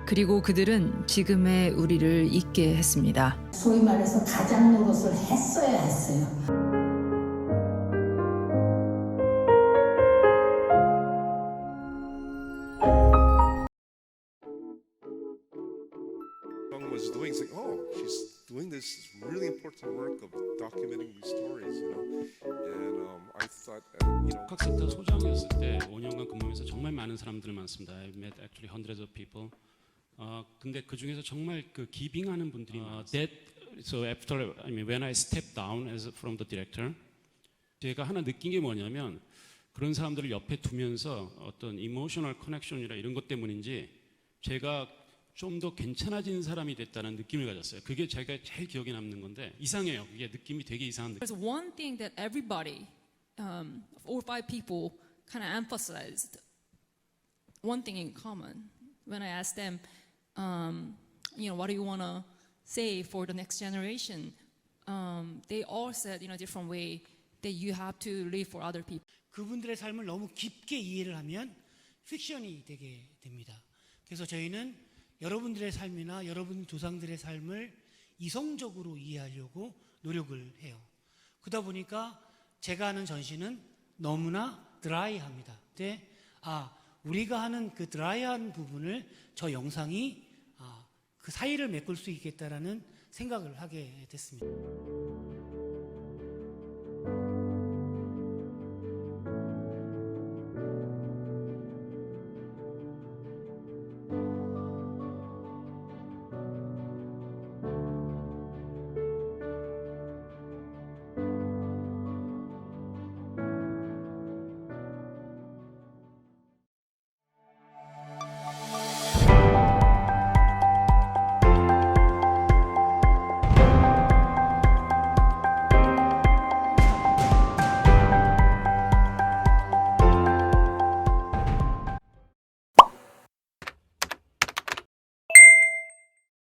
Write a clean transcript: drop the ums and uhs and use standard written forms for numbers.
그리고 그들은 지금의 우리를 있게 했습니다. 소위 말해서 가장 노릇을 했어야 했어요. was doing, it's like, oh, she's doing this really important work of documenting these stories, you know. And I thought, you know, 학센터 소장이었을 때 5년간 근무하면서 정말 많은 사람들 많습니다. I met actually hundreds of people. 근데 그 중에서 정말 그 기빙하는 분들이 많았어요. So after, I mean, when I stepped down as from the director, 제가 하나 느낀 게 뭐냐면 그런 사람들을 옆에 두면서 어떤 이모셔널 커넥션이라 이런 것 때문인지 제가 좀 더 괜찮아진 사람이 됐다는 느낌을 가졌어요. 그게 제가 제일 기억에 남는 건데 이상해요. 그게 느낌이 되게 이상한 느낌. There's one thing that everybody, 4 or 5 people, kind of emphasized. One thing in common. When I asked them, you know, what do you want to say for the next generation? They all said in a different way that you have to live for other people. 그분들의 삶을 너무 깊게 이해를 하면 픽션이 되게 됩니다. 그래서 저희는 여러분들의 삶이나 여러분 조상들의 삶을 이성적으로 이해하려고 노력을 해요. 그러다 보니까 제가 하는 전시는 너무나 드라이합니다. 근데 우리가 하는 그 드라이한 부분을 저 영상이 그 사이를 메꿀 수 있겠다라는 생각을 하게 됐습니다.